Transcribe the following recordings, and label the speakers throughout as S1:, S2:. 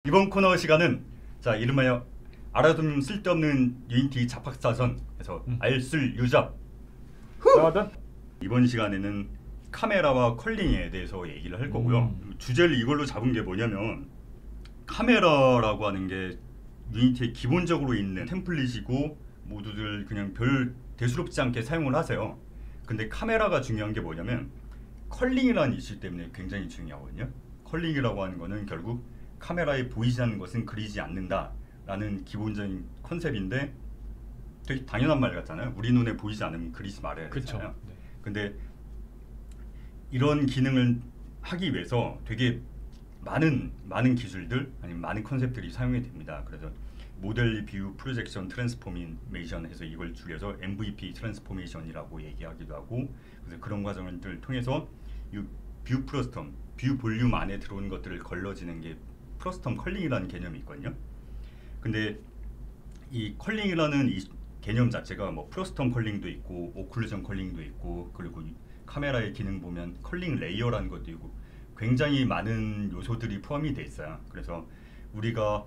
S1: 이번 코너 시간은 이름하여 알아두면 쓸데없는 유니티 잡학사전에서 알쓸 유잡. 이번 시간에는 카메라와 컬링에 대해서 얘기를 할 거고요. 주제를 이걸로 잡은 게 뭐냐면, 카메라라고 하는 게 유니티에 기본적으로 있는 템플릿이고 모두들 그냥 별 대수롭지 않게 사용을 하세요. 근데 카메라가 중요한 게 뭐냐면 컬링이라는 이슈 때문에 굉장히 중요하거든요. 컬링이라고 하는 거는 결국 카메라에 보이지 않는 것은 그리지 않는다 라는 기본적인 컨셉인데, 되게 당연한 말 같잖아요. 우리 눈에 보이지 않으면 그리지 말아야 되잖아요. 네. 근데 이런 기능을 하기 위해서 되게 많은 기술들 아니면 많은 컨셉들이 사용이 됩니다. 그래서 모델 뷰 프로젝션 트랜스포메이션 해서 이걸 줄여서 MVP 트랜스포메이션이라고 얘기하기도 하고, 그래서 그런 과정을 통해서 뷰 프로스텀, 뷰 볼륨 안에 들어오는 것들을 걸러지는 게 프로스텀 컬링이라는 개념이 있거든요. 근데 이 컬링이라는 이 개념 자체가 뭐 프로스텀 컬링도 있고 오클루전 컬링도 있고, 그리고 카메라의 기능 보면 컬링 레이어라는 것도 있고 굉장히 많은 요소들이 포함이 돼 있어요. 그래서 우리가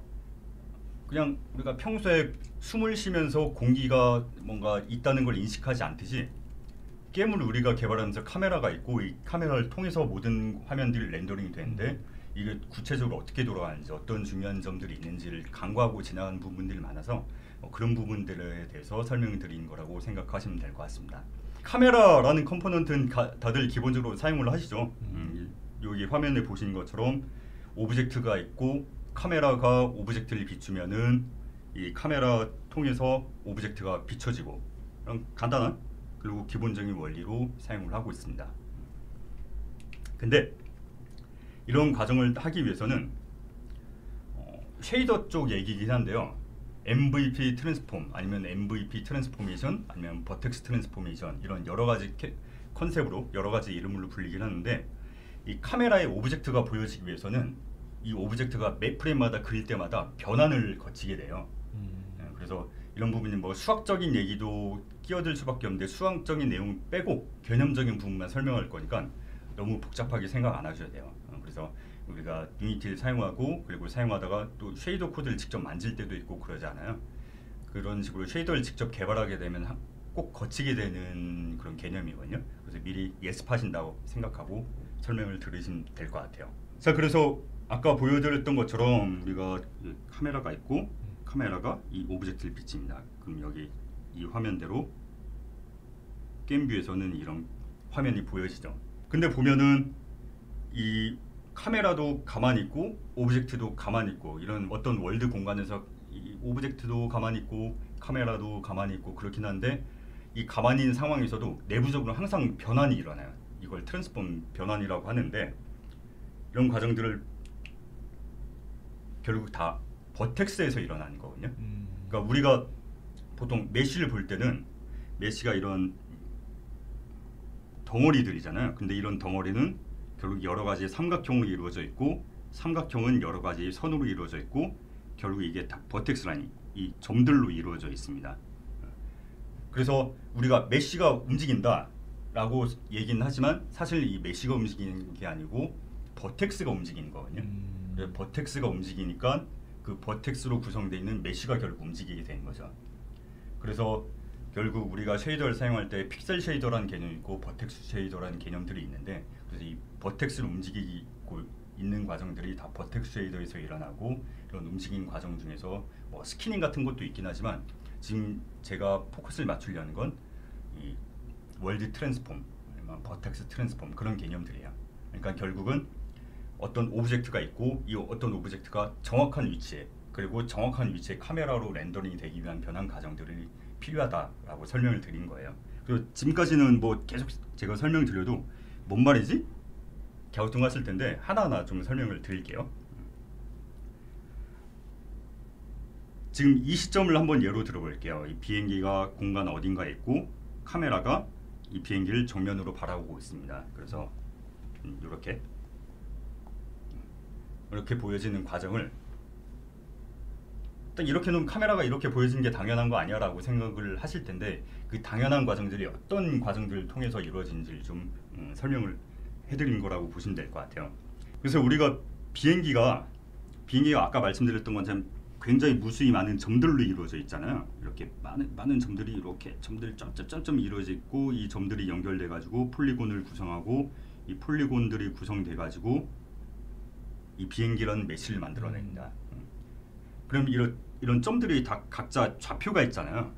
S1: 평소에 숨을 쉬면서 공기가 뭔가 있다는 걸 인식하지 않듯이, 게임을 우리가 개발하면서 카메라가 있고 이 카메라를 통해서 모든 화면들이 렌더링이 되는데, 이게 구체적으로 어떻게 돌아가는지, 어떤 중요한 점들이 있는지를 간과하고 지나가는 부분들이 많아서 그런 부분들에 대해서 설명을 드린 거라고 생각하시면 될 것 같습니다. 카메라라는 컴포넌트는 다들 기본적으로 사용을 하시죠. 여기 화면에 보시는 것처럼 오브젝트가 있고, 카메라가 오브젝트를 비추면은 이 카메라 통해서 오브젝트가 비춰지고, 그런 간단한 그리고 기본적인 원리로 사용을 하고 있습니다. 근데 이런 과정을 하기 위해서는 쉐이더 쪽 얘기이긴 한데요. MVP 트랜스폼 아니면 MVP 트랜스포메이션 아니면 버텍스 트랜스포메이션, 이런 여러 가지 컨셉으로 여러 가지 이름으로 불리긴 하는데, 이 카메라의 오브젝트가 보여지기 위해서는 이 오브젝트가 매 프레임마다 그릴 때마다 변환을 거치게 돼요. 그래서 이런 부분이 뭐 수학적인 얘기도 끼어들 수밖에 없는데, 수학적인 내용 빼고 개념적인 부분만 설명할 거니까 너무 복잡하게 생각 안 하셔야 돼요. 그래서 우리가 유니티를 사용하고, 그리고 사용하다가 또 쉐이더 코드를 직접 만질 때도 있고 그러지 않아요. 그런 식으로 쉐이더를 직접 개발하게 되면 꼭 거치게 되는 그런 개념이거든요. 그래서 미리 예습하신다고 생각하고 설명을 들으시면 될 것 같아요. 자, 그래서 아까 보여드렸던 것처럼 우리가 카메라가 있고, 카메라가 이 오브젝트를 비칩니다. 그럼 여기 이 화면대로 게임 뷰에서는 이런 화면이 보여지죠. 근데 보면은 이 카메라도 가만히 있고 오브젝트도 가만히 있고, 이런 어떤 월드 공간에서 이 오브젝트도 가만히 있고 카메라도 가만히 있고 그렇긴 한데, 이 가만히 있는 상황에서도 내부적으로 항상 변환이 일어나요. 이걸 트랜스폼 변환이라고 하는데, 이런 과정들을 결국 다 버텍스에서 일어나는 거거든요. 그러니까 우리가 보통 메쉬를 볼 때는 메쉬가 이런 덩어리들이잖아요. 근데 이런 덩어리는 결국 여러 가지 삼각형으로 이루어져 있고, 삼각형은 여러 가지 선으로 이루어져 있고, 결국 이게 다 버텍스 라인, 이 점들로 이루어져 있습니다. 그래서 우리가 메쉬가 움직인다 라고 얘기는 하지만, 사실 이 메쉬가 움직이는 게 아니고 버텍스가 움직이는 거거든요. 버텍스가 움직이니까 그 버텍스로 구성되어 있는 메쉬가 결국 움직이게 되는 거죠. 그래서 결국 우리가 쉐이더를 사용할 때 픽셀 쉐이더라는 개념이 있고 버텍스 쉐이더라는 개념들이 있는데, 그래서 이 버텍스를 움직이고 있는 과정들이 다 버텍스 쉐이더에서 일어나고, 이런 움직이는 과정 중에서 뭐 스키닝 같은 것도 있긴 하지만, 지금 제가 포커스를 맞추려는 건 이 월드 트랜스폼, 아니면 버텍스 트랜스폼, 그런 개념들이에요. 그러니까 결국은 어떤 오브젝트가 있고, 이 어떤 오브젝트가 정확한 위치에, 그리고 정확한 위치에 카메라로 렌더링이 되기 위한 변환 과정들이 필요하다라고 설명을 드린 거예요. 그리고 지금까지는 뭐 계속 제가 설명 드려도 뭔 말이지? 갸우뚱하실 텐데, 하나하나 좀 설명을 드릴게요. 지금 이 시점을 한번 예로 들어볼게요. 이 비행기가 공간 어딘가에 있고, 카메라가 이 비행기를 정면으로 바라보고 있습니다. 그래서 이렇게 보여지는 과정을, 딱 이렇게 놓으면 카메라가 이렇게 보여지는 게 당연한 거 아니야 라고 생각을 하실 텐데, 그 당연한 과정들이 어떤 과정들을 통해서 이루어진지를 좀 설명을 해드린 거라고 보시면 될 것 같아요. 그래서 우리가 비행기가 비행기가 아까 말씀드렸던 것처럼 굉장히 무수히 많은 점들로 이루어져 있잖아요. 이렇게 많은 점들이 이렇게 점들 점점점점 이루어져 있고 이 점들이 연결돼 가지고 폴리곤을 구성하고 이 폴리곤들이 구성돼 가지고 이 비행기라는 메시를 만들어냅니다. 그럼 이런 점들이 다 각자 좌표가 있잖아요.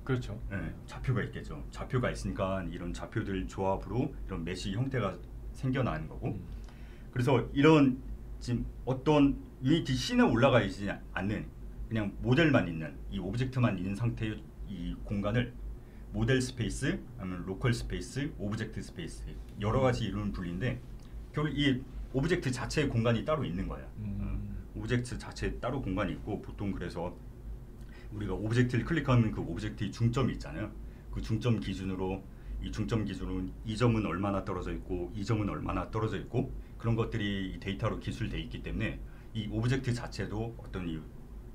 S2: 그렇죠.
S1: 네, 좌표가 있겠죠. 좌표가 있으니까 이런 좌표들 조합으로 이런 메시 형태가 생겨나는 거고. 그래서 이런 지금 어떤 유니티 씬에 올라가 있지 않는 그냥 모델만 있는 이 오브젝트만 있는 상태의 이 공간을 모델 스페이스, 아니면 로컬 스페이스, 오브젝트 스페이스 여러 가지 이름을 불리는데 결국 이 오브젝트 자체의 공간이 따로 있는 거예요. 오브젝트 자체에 따로 공간이 있고 보통 그래서 우리가 오브젝트를 클릭하면 그 오브젝트의 중점이 있잖아요. 그 중점 기준으로 이 점은 얼마나 떨어져 있고 이 점은 얼마나 떨어져 있고 그런 것들이 데이터로 기술돼 있기 때문에 이 오브젝트 자체도 어떤 이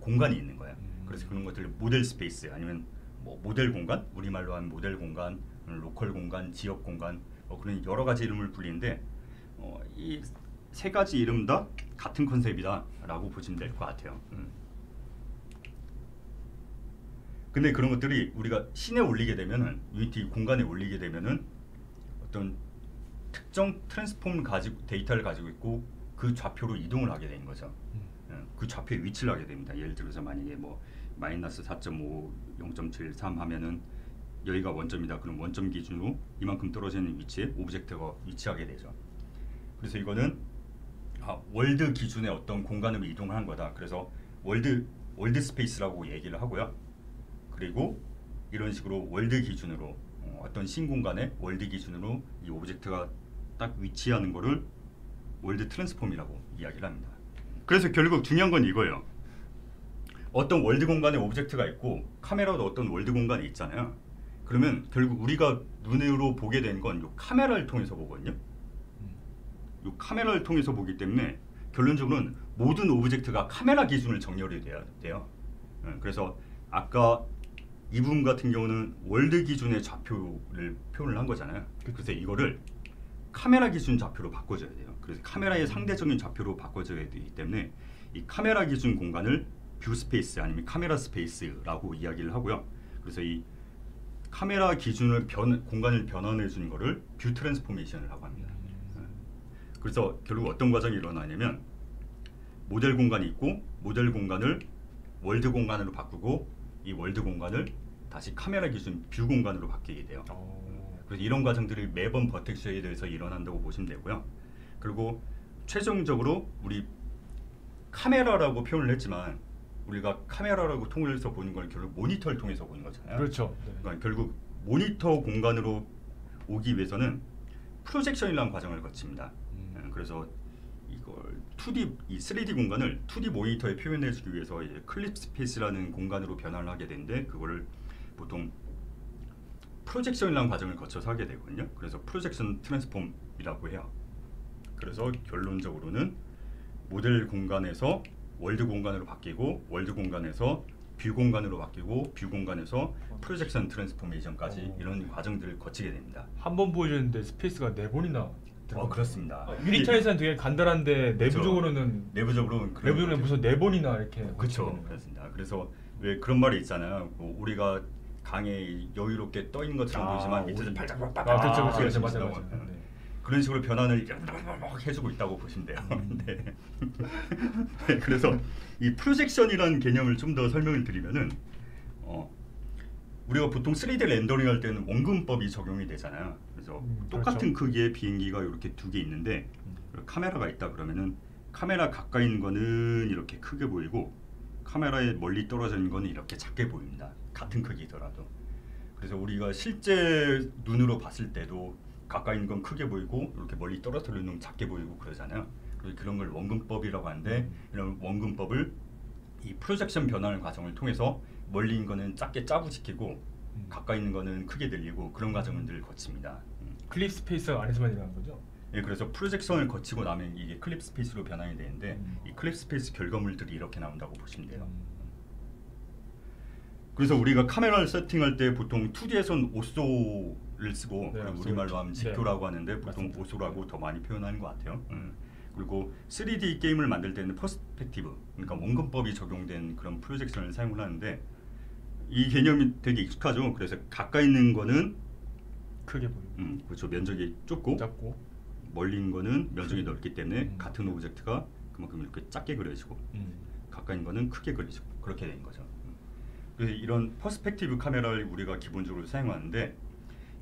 S1: 공간이 있는 거야. 그래서 그런 것들을 모델 스페이스 아니면 뭐 모델 공간, 우리말로 하는 모델 공간, 로컬 공간, 지역 공간 그런 여러 가지 이름을 불리는데 이 세 가지 이름 다 같은 컨셉이다라고 보시면 될 것 같아요. 근데 그런 것들이 우리가 씬에 올리게 되면은 유니티 공간에 올리게 되면은 어떤 특정 트랜스폼 데이터를 가지고 있고 그 좌표로 이동을 하게 되는 거죠. 그 좌표의 위치를 하게 됩니다. 예를 들어서 만약에 뭐 마이너스 4.5, 0.73 하면은 여기가 원점이다. 그럼 원점 기준으로 이만큼 떨어져 있는 위치에 오브젝트가 위치하게 되죠. 그래서 이거는 월드 기준의 어떤 공간으로 이동을 한 거다. 그래서 월드 스페이스라고 얘기를 하고요. 그리고 이런 식으로 월드 기준으로 어떤 씬 공간에 월드 기준으로 이 오브젝트가 딱 위치하는 거를 월드 트랜스폼이라고 이야기를 합니다. 그래서 결국 중요한 건 이거예요. 어떤 월드 공간에 오브젝트가 있고 카메라도 어떤 월드 공간이 있잖아요. 그러면 결국 우리가 눈으로 보게 되는 건 이 카메라를 통해서 보거든요. 이 카메라를 통해서 보기 때문에 결론적으로는 모든 오브젝트가 카메라 기준을 정렬이 돼야 돼요. 그래서 아까 이 부분 같은 경우는 월드 기준의 좌표를 표현을 한 거잖아요. 그래서 이거를 카메라 기준 좌표로 바꿔줘야 돼요. 그래서 카메라의 상대적인 좌표로 바꿔줘야 되기 때문에 이 카메라 기준 공간을 뷰 스페이스 아니면 카메라 스페이스라고 이야기를 하고요. 그래서 이 카메라 기준을 공간을 변환해 주는 거를 뷰 트랜스포메이션이라고 합니다. 그래서 결국 어떤 과정이 일어나냐면 모델 공간이 있고 모델 공간을 월드 공간으로 바꾸고 이 월드 공간을 다시 카메라 기준 뷰 공간으로 바뀌게 돼요. 그래서 이런 과정들이 매번 버텍스에 대해서 일어난다고 보시면 되고요. 그리고 최종적으로 우리 카메라라고 표현을 했지만 우리가 카메라라고 통해서 보는 건 결국 모니터를 통해서 보는 거잖아요.
S2: 그렇죠. 네.
S1: 그러니까 결국 모니터 공간으로 오기 위해서는 프로젝션이라는 과정을 거칩니다. 그래서 이걸 2D, 이 3D 공간을 2D 모니터에 표현해주기 위해서 이제 클립 스페이스라는 공간으로 변환을 하게 되는데 그거를 보통 프로젝션이라는 과정을 거쳐서 하게 되거든요. 그래서 프로젝션 트랜스폼이라고 해요. 그래서 결론적으로는 모델 공간에서 월드 공간으로 바뀌고 월드 공간에서 뷰 공간으로 바뀌고 뷰 공간에서 프로젝션 트랜스포메이션까지 이런 과정들을 거치게 됩니다.
S2: 한 번 보여줬는데 스페이스가 4번이나
S1: 그렇습니다.
S2: 유니타에서는 되게 간단한데 내부적으로는 무슨 4번이나 이렇게
S1: 그렇죠. 그렇습니다. 그래서 왜 그런 말이 있잖아요. 뭐 우리가 강에 여유롭게 떠 있는 것처럼 보이지만 밑에서 발작발작
S2: 그렇죠. 맞아요.
S1: 그런 식으로 변환을 해주고 있다고 보시면 돼요. 네. 네, 그래서 이 프로젝션이라는 개념을 좀 더 설명을 드리면은 우리가 보통 3D 렌더링 할 때는 원근법이 적용이 되잖아요. 그래서 똑같은
S2: 그렇죠.
S1: 크기의 비행기가 이렇게 두 개 있는데 카메라가 있다 그러면은 카메라 가까이 있는 거는 이렇게 크게 보이고 카메라에 멀리 떨어져 있는 거는 이렇게 작게 보입니다. 같은 크기더라도. 그래서 우리가 실제 눈으로 봤을 때도 가까이 있는 건 크게 보이고 이렇게 멀리 떨어져 있는 건 작게 보이고 그러잖아요. 그래서 그런 걸 원근법이라고 하는데 이런 원근법을 이 프로젝션 변환 과정을 통해서 멀리 있는 거는 작게 짜부시키고 가까이 있는 거는 크게 늘리고 그런 과정을 늘 거칩니다.
S2: 클립 스페이스 안에서만 일어나는 거죠?
S1: 예, 그래서 프로젝션을 거치고 나면 이게 클립 스페이스로 변환이 되는데 이 클립 스페이스 결과물들이 이렇게 나온다고 보시면 돼요. 그래서 우리가 카메라를 세팅할 때 보통 2D에서는 오쏘를 쓰고 그리고 우리말로 하면 직교라고 하는데 보통
S2: 맞습니다.
S1: 오쏘라고 더 많이 표현하는 것 같아요. 그리고 3D 게임을 만들 때는 퍼스펙티브, 그러니까 원근법이 적용된 그런 프로젝션을 사용을 하는데 이 개념이 되게 익숙하죠. 그래서 가까이 있는 거는
S2: 크게 보이고,
S1: 그렇죠. 면적이 좁고
S2: 작고,
S1: 멀리 있는 거는 면적이 넓기 때문에 같은 오브젝트가 그만큼 이렇게 작게 그려지고 가까이 있는 거는 크게 그려지고 그렇게 된 거죠. 그래서 이런 퍼스펙티브 카메라를 우리가 기본적으로 사용하는데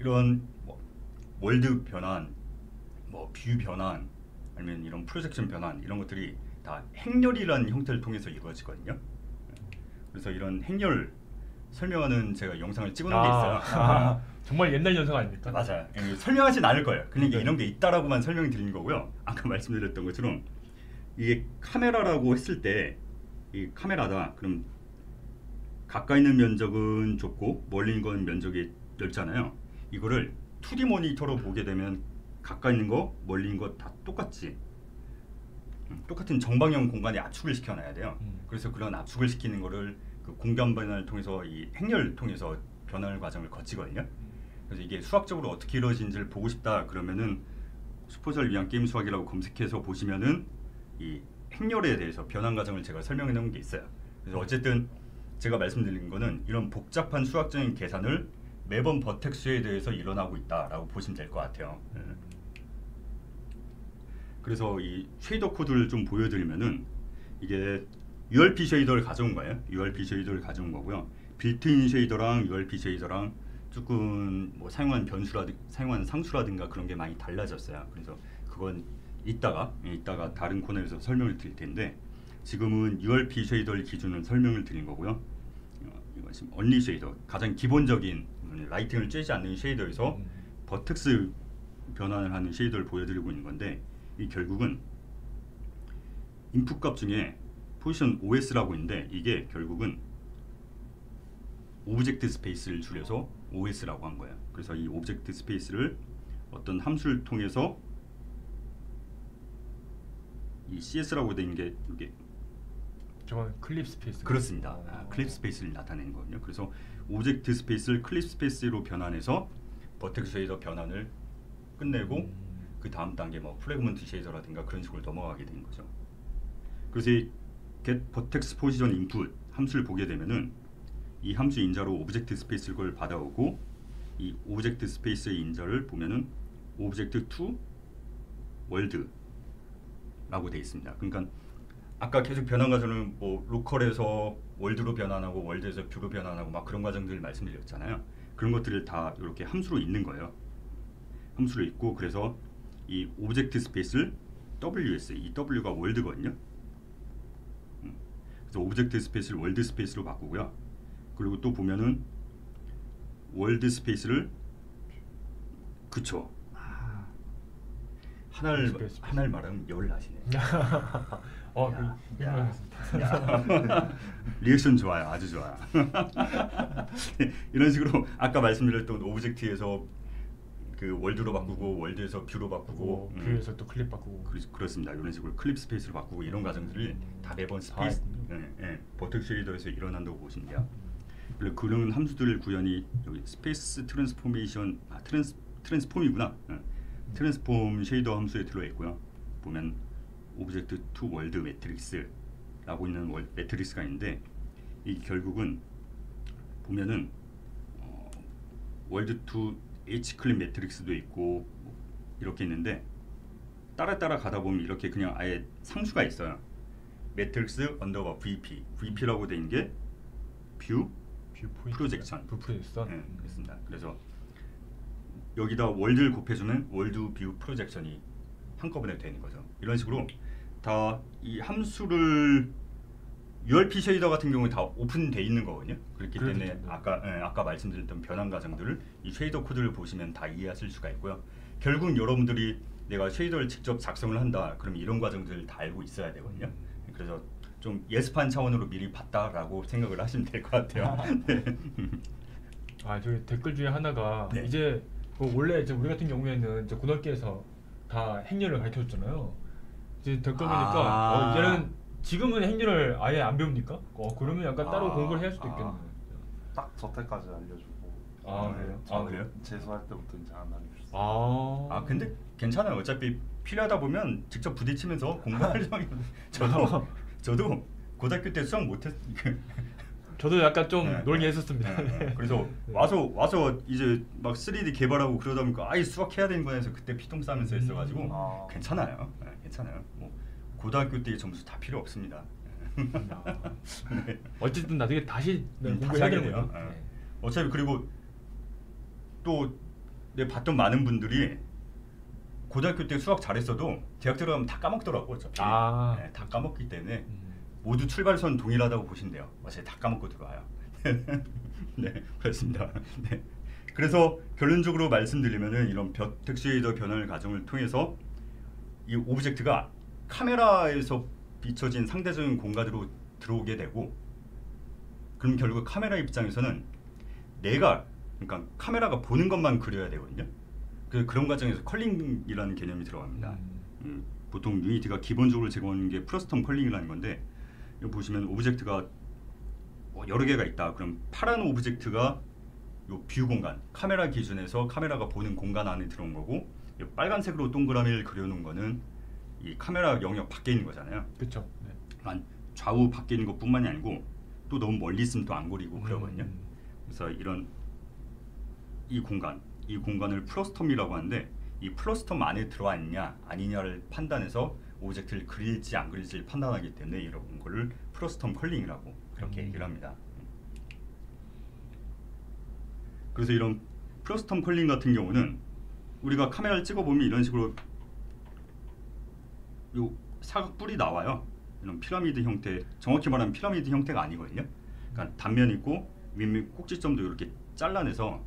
S1: 이런 뭐 월드 변환, 뭐 뷰 변환, 아니면 이런 프로젝션 변환 이런 것들이 다 행렬이라는 형태를 통해서 이루어지거든요. 그래서 이런 행렬 설명하는 제가 영상을 찍어놓은 게 있어요.
S2: 정말 옛날 영상 아닙니까?
S1: 맞아요. 설명하진 않을 거예요. 그러니까
S2: 네.
S1: 이런 게 있다라고만 설명을 드리는 거고요. 아까 말씀드렸던 것처럼 이게 카메라라고 했을 때 이 카메라다. 그럼 가까이 있는 면적은 좁고 멀리 있는 건 면적이 넓잖아요. 이거를 2D 모니터로 보게 되면 가까이 있는 거, 멀리 있는 거 다 똑같이 똑같은 정방형 공간에 압축을 시켜놔야 돼요. 그래서 그런 압축을 시키는 거를 그 공간 변환을 통해서 이 행렬을 통해서 변환 과정을 거치거든요. 그래서 이게 수학적으로 어떻게 이루어지는지를 보고 싶다 그러면은 슈퍼자를 위한 게임 수학이라고 검색해서 보시면은 이 행렬에 대해서 변환 과정을 제가 설명해 놓은 게 있어요. 그래서 어쨌든 제가 말씀드린 거는 이런 복잡한 수학적인 계산을 매번 버텍스에 대해서 일어나고 있다라고 보시면 될 것 같아요. 그래서 이 쉐이더 코드를 좀 보여드리면은 이게 URP 쉐이더를 가져온 거예요. URP 쉐이더를 가져온 거고요. 빌트인 쉐이더랑 URP 쉐이더랑 조금 뭐 사용한 상수라든가 그런 게 많이 달라졌어요. 그래서 그건 이따가 다른 코너에서 설명을 드릴 텐데 지금은 URP 쉐이더를 기준으로 설명을 드린 거고요. 이건 지금 언리 쉐이더, 가장 기본적인 라이팅을 쬐지 않는 쉐이더에서 버텍스 변환을 하는 쉐이더를 보여드리고 있는 건데 이 결국은 인풋 값 중에 포지션 OS라고 있는데 이게 결국은 오브젝트 스페이스를 줄여서 OS라고 한 거예요. 그래서 이 오브젝트 스페이스를 어떤 함수를 통해서 이 CS라고 된 게 이게
S2: 저건 클립 스페이스.
S1: 그렇습니다. 클립 스페이스를 나타내는 거거든요. 그래서 오브젝트 스페이스를 클립 스페이스로 변환해서 버텍스 쉐이더 변환을 끝내고 그 다음 단계 뭐 프래그먼트 쉐이더라든가 그런 식으로 넘어가게 된 거죠. 그래서 이 get vertex position input 함수를 보게 되면은 이 함수 인자로 오브젝트 스페이스를 받아오고 이 오브젝트 스페이스의 인자를 보면은 오브젝트 to world 라고 되어 있습니다. 그러니까 아까 계속 변환 과정은 뭐 로컬에서 월드로 변환하고 월드에서 뷰로 변환하고 막 그런 과정들을 말씀드렸잖아요. 그런 것들을 다 이렇게 함수로 있는 거예요. 함수로 있고 그래서 이 오브젝트 스페이스를 WS, 이 W가 월드거든요. 그래서 오브젝트 스페이스를 월드 스페이스로 바꾸고요. 그리고 또 보면은 월드 스페이스를 그쵸. 하나를 말하면 열 나시네. 리액션 좋아요, 아주 좋아요. 이런 식으로 아까 말씀드렸던 오브젝트에서 그 월드로 바꾸고 월드에서 뷰로 바꾸고
S2: 뷰에서 또 클립 바꾸고
S1: 그렇습니다. 이런 식으로 클립 스페이스로 바꾸고 이런 과정들을 다 매번 스페이스 버텍스 쉐이더에서 일어난다고 보시면 돼요. 그런 함수들 구현이 여기 스페이스 트랜스포메이션 트랜스폼이구나. 트랜스폼 쉐이더 함수에 들어있고요. 보면 오브젝트 투 월드 매트릭스라고 있는 매트릭스가 있는데 이 결국은 보면은 월드 투 H 클립 매트릭스도 있고 이렇게 있는데 따라 가다 보면 이렇게 그냥 아예 상수가 있어요. 매트릭스 언더바 VP라고 된 게 뷰 프로젝션. 그렇습니다. 그래서 여기다 월드를 곱해주면 월드 뷰 프로젝션이 한꺼번에 되는 거죠. 이런 식으로 다 이 함수를 URP 쉐이더 같은 경우에 다 오픈돼 있는 거거든요. 그렇기 때문에 아까 말씀드렸던 변환 과정들을 이 쉐이더 코드를 보시면 다 이해하실 수가 있고요. 결국 여러분들이 내가 쉐이더를 직접 작성을 한다. 그럼 이런 과정들을 다 알고 있어야 되거든요. 그래서 좀 예습한 차원으로 미리 봤다라고 생각을 하시면 될 것 같아요. 네.
S2: 저기 댓글 중에 하나가 이제 원래 이제 우리 같은 경우에는 이제 고등학교에서 다 행렬을 가르쳐줬잖아요. 이제 댓글 보니까 얘는 지금은 행렬을 아예 안 배웁니까? 그러면 약간 따로 공부를 해야 할 수도 있겠네요.
S3: 딱 저 때까지 알려주고
S2: 아 그래요?
S1: 그래요?
S3: 재수할 때부터 이제 안 하셨어요.
S1: 근데 괜찮아요. 어차피 필요하다 보면 직접 부딪히면서 공부하려면 저도 고등학교 때 수학 못했.
S2: 저도 약간 좀
S1: 네,
S2: 놀게
S1: 네.
S2: 했었습니다.
S1: 그래서 와서 이제 막 3D 개발하고 그러다 보니까 아예 수학 해야 되는 거야 해서 그때 피똥 싸면서 했어가지고 괜찮아요. 괜찮아요. 뭐 고등학교 때 점수 다 필요 없습니다.
S2: 네. 어쨌든 나중에 다시
S1: 다시 하게 돼요.
S2: 네.
S1: 어차피 그리고 또 내가 봤던 많은 분들이 고등학교 때 수학 잘했어도 대학 들어가면 다 까먹더라고 어차피. 네, 다 까먹기 때문에 모두 출발선 동일하다고 보시면 돼요. 어차피 다 까먹고 들어와요. 네, 그렇습니다. 네. 그래서 결론적으로 말씀드리면은 이런 버텍스 쉐이더 변환 과정을 통해서 이 오브젝트가 카메라에서 비춰진 상대적인 공간으로 들어오게 되고, 그럼 결국 카메라 입장에서는 그러니까 카메라가 보는 것만 그려야 되거든요. 그런 과정에서 컬링이라는 개념이 들어갑니다. 보통 유니티가 기본적으로 제공하는 게 프러스텀 컬링이라는 건데, 여기 보시면 오브젝트가 여러 개가 있다. 그럼 파란 오브젝트가 요 뷰 공간, 카메라 기준에서 카메라가 보는 공간 안에 들어온 거고, 이 빨간색으로 동그라미를 그려놓은 거는 이 카메라 영역 밖에 있는 거잖아요.
S2: 그렇죠. 네.
S1: 좌우 밖에 있는 것뿐만이 아니고 또 너무 멀리 있으면 또 안 그리고 그러거든요. 그래서 이 공간을 플러스텀이라고 하는데, 이 플러스텀 안에 들어와 있냐 아니냐를 판단해서 오브젝트를 그릴지 안 그릴지를 판단하기 때문에 이런 거를 플러스텀 컬링이라고 그렇게 얘기를 합니다. 그래서 이런 플러스텀 컬링 같은 경우는 우리가 카메라를 찍어보면 이런 식으로 요 사각뿔이 나와요. 이런 피라미드 형태, 정확히 말하면 피라미드 형태가 아니거든요. 그러니까 단면 있고 밑면 꼭지점도 이렇게 잘라내서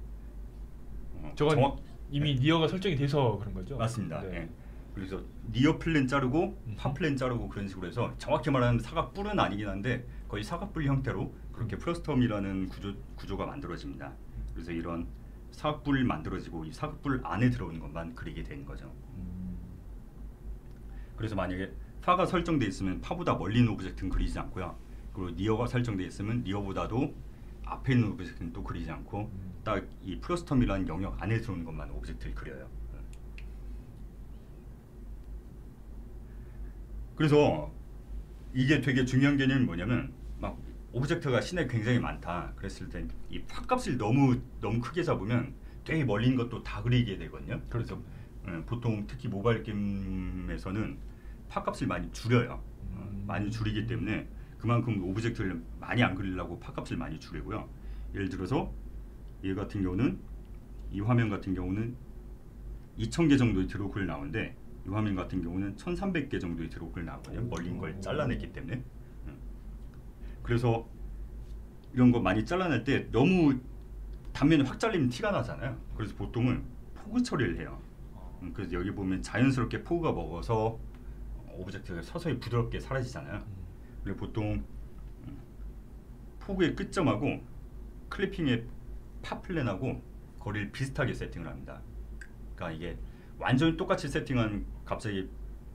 S2: 저건 이미 니어가 설정이 돼서 그런 거죠?
S1: 맞습니다.
S2: 네.
S1: 예. 그래서 니어 플랜 자르고 파 플랜 자르고 그런 식으로 해서 정확히 말하면 사각뿔은 아니긴 한데 거의 사각뿔 형태로 그렇게 플러스텀이라는 구조가 만들어집니다. 그래서 이런 사각뿔이 만들어지고 이 사각뿔 안에 들어오는 것만 그리게 되는 거죠. 그래서 만약에 파가 설정돼 있으면 파보다 멀리 있는 오브젝트는 그리지 않고요. 그리고 니어가 설정돼 있으면 니어보다도 앞에 있는 오브젝트는 또 그리지 않고 딱 이 플러스텀이라는 영역 안에 들어오는 것만 오브젝트를 그려요. 그래서 이게 되게 중요한 개념이 뭐냐면, 막 오브젝트가 시내에 굉장히 많다 그랬을 때 이 팝값을 너무 크게 잡으면 되게 멀리 있는 것도 다 그리게 되거든요. 그래서 보통 특히 모바일 게임에서는 팝값을 많이 줄여요. 많이 줄이기 때문에 그만큼 오브젝트를 많이 안 그리려고 팝값을 많이 줄이고요. 예를 들어서 얘 같은 경우는, 이 화면 같은 경우는 2000개 정도의 드로우클 나오는데 이 화면 같은 경우는 1300개 정도의 드로우클 나오거든요. 멀린 걸 잘라냈기 때문에. 그래서 이런 거 많이 잘라낼 때 너무 단면이 확 잘리면 티가 나잖아요. 그래서 보통은 포그 처리를 해요. 그래서 여기 보면 자연스럽게 포그가 먹어서 오브젝트가 서서히 부드럽게 사라지잖아요. 그리고 보통 포그의 끝점하고 클리핑의 파 플랜하고 거리를 비슷하게 세팅을 합니다. 그러니까 이게 완전히 똑같이 세팅한 갑자기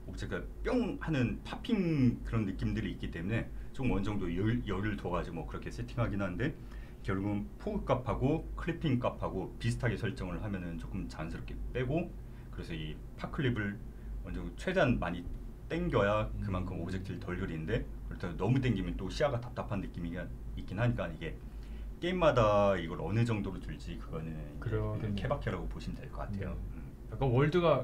S1: 오브젝트가 뿅 하는 팝핑 그런 느낌들이 있기 때문에 좀 어느 정도 열을 둬가지고 뭐 그렇게 세팅하긴 하는데, 결국은 포그 값하고 클리핑 값하고 비슷하게 설정을 하면은 조금 자연스럽게 빼고, 그래서 이 파 클립을 어느 정도 최대한 많이 당겨야 그만큼 오브젝트를 덜 그리는데, 그렇다고 너무 당기면 또 시야가 답답한 느낌이 있긴 하니까 이게 게임마다 이걸 어느 정도로 줄지 그거는 케바케라고 보시면 될 것 같아요.
S2: 약간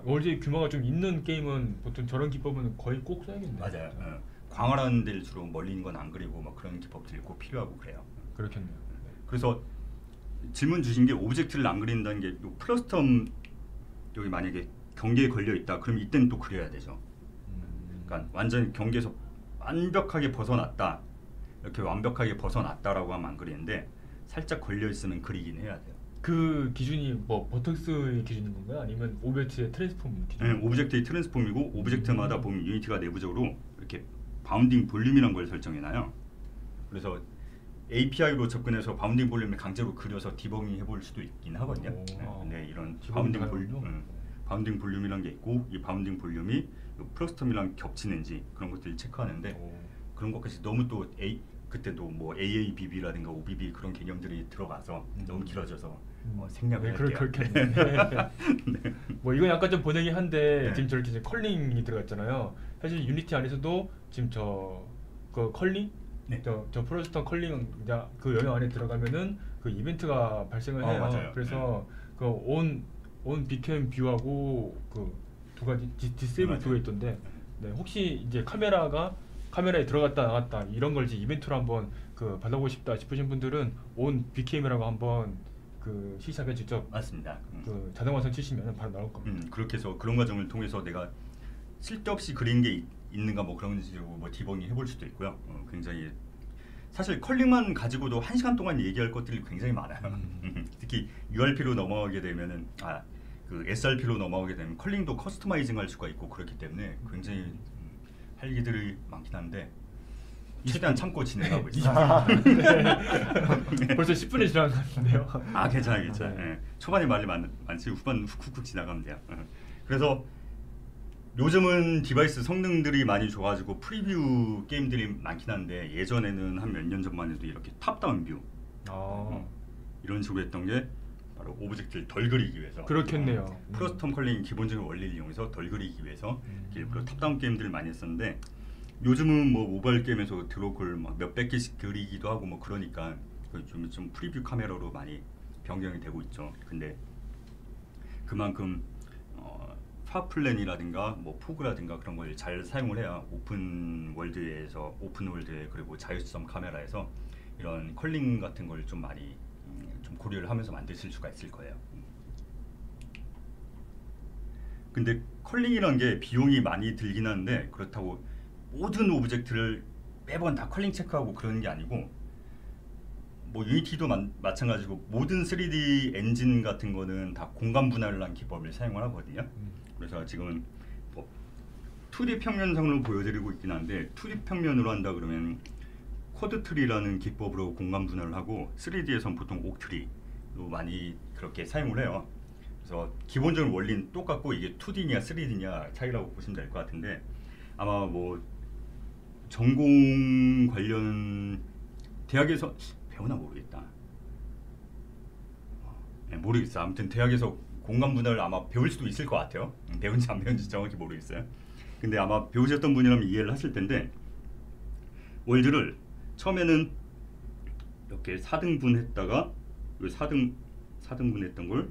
S2: 월드의 규모가 좀 있는 게임은 보통 저런 기법은 거의 꼭 써야겠네요.
S1: 맞아요. 광활한 데를 주로 멀리 있는 건 안 그리고 막 그런 기법들이 꼭 필요하고 그래요.
S2: 그렇겠네요.
S1: 그래서 질문 주신 게 오브젝트를 안 그린다는 게 플러스텀 여기 만약에 경계에 걸려 있다. 그럼 이때는 또 그려야 되죠. 그러니까 완전 경계에서 완벽하게 벗어났다. 이렇게 완벽하게 벗어났다라고 하면 안 그리는데 살짝 걸려 있으면 그리긴 해야 돼요.
S2: 그 기준이 뭐 버텍스의 기준인 건가요? 아니면 오브젝트의 트랜스폼 기준?
S1: 네, 오브젝트의 트랜스폼이고 오브젝트마다 보면 유니티가 내부적으로 이렇게 바운딩 볼륨이라는 걸 설정해놔요. 그래서 API로 접근해서 바운딩 볼륨을 강제로 그려서 디버깅 해볼 수도 있긴 하거든요. 근데 이런 바운딩 볼륨이라는 게 있고, 이 바운딩 볼륨이 플러스텀이랑 겹치는지 그런 것들을 체크하는데, 그런 것까지 너무 또 그때도 뭐 AABB라든가 OBB 그런 개념들이 들어가서 너무 길어져서 생략을
S2: 네,
S1: 할게요.
S2: 그렇겠네. 네. 뭐 이건 약간 좀 번역이 한데
S1: 네.
S2: 지금 저렇게 이제 컬링이 들어갔잖아요. 사실 유니티 안에서도 지금 그 컬링,
S1: 네.
S2: 저 프로스턴 컬링 그 영역 안에 들어가면은 그 이벤트가 발생을 해요.
S1: 맞아요.
S2: 그래서 그 온 비캠 뷰하고 그 두 가지 디세이블 뷰가 있던데, 네, 혹시 이제 카메라에 들어갔다 나갔다 이런 걸 이제 이벤트로 한번 그 받아보고 싶다 싶으신 분들은 온 BKM이라고 한번 그 C샵에 직접
S1: 맞습니다.
S2: 그 자동화선 치시면 바로 나올 겁니다.
S1: 그렇게 해서 그런 과정을 통해서 내가 쓸데없이 그린 게 있는가 뭐 그런 식으로 뭐 디버깅 해볼 수도 있고요. 굉장히 사실 컬링만 가지고도 1시간 동안 얘기할 것들이 굉장히 많아요. 특히 URP로 넘어가게 되면은 그 SRP로 넘어가게 되면 컬링도 커스터마이징 할 수가 있고 그렇기 때문에 굉장히 할 얘기들이 많긴 한데 최대한 참고 진행하고 있습니다.
S2: 네. 벌써 10분이 지난 것 같은데요.
S1: 괜찮아요.
S2: 네.
S1: 네. 초반에 말이 많지 후반 훅훅 지나가면 돼요. 그래서 요즘은 디바이스 성능들이 많이 좋아지고 프리뷰 게임들이 많긴 한데 예전에는 한 몇 년 전만 해도 이렇게 탑다운 뷰 이런 식으로 했던 게 바로 오브젝트를 덜 그리기 위해서
S2: 그렇겠네요.
S1: 프로스텀 컬링 기본적인 원리를 이용해서 덜 그리기 위해서 일부러 탑다운 게임들을 많이 했었는데 요즘은 뭐 모바일 게임에서 드로글 막 몇백 개씩 그리기도 하고 뭐 그러니까 좀 프리뷰 카메라로 많이 변경이 되고 있죠. 근데 그만큼 파플랜이라든가 뭐 포그라든가 그런 걸 잘 사용을 해야 오픈 월드에 그리고 자율성 카메라에서 이런 컬링 같은 걸 좀 많이 좀 고려를 하면서 만드실 수가 있을 거예요. 근데 컬링이란 게 비용이 많이 들긴 하는데 그렇다고 모든 오브젝트를 매번 다 컬링 체크하고 그러는 게 아니고 뭐 유니티도 마찬가지고 모든 3D 엔진 같은 거는 다 공간 분할을 한 기법을 사용을 하거든요. 그래서 지금은 뭐 2D 평면상으로 보여드리고 있긴 한데 2D 평면으로 한다 그러면 쿼드 트리라는 기법으로 공간 분할을 하고 3D에선 보통 옥트리로 많이 그렇게 사용을 해요. 그래서 기본적인 원리는 똑같고 이게 2D냐 3D냐 차이라고 보시면 될 것 같은데 아마 뭐 전공 관련 대학에서 배우나 모르겠다. 모르겠어. 아무튼 대학에서 공간 분할을 아마 배울 수도 있을 것 같아요. 배운지 안 배운지 정확히 모르겠어요. 근데 아마 배우셨던 분이라면 이해를 하실 텐데 월드를 처음에는 이렇게 4등분 했다가 4등분 했던 걸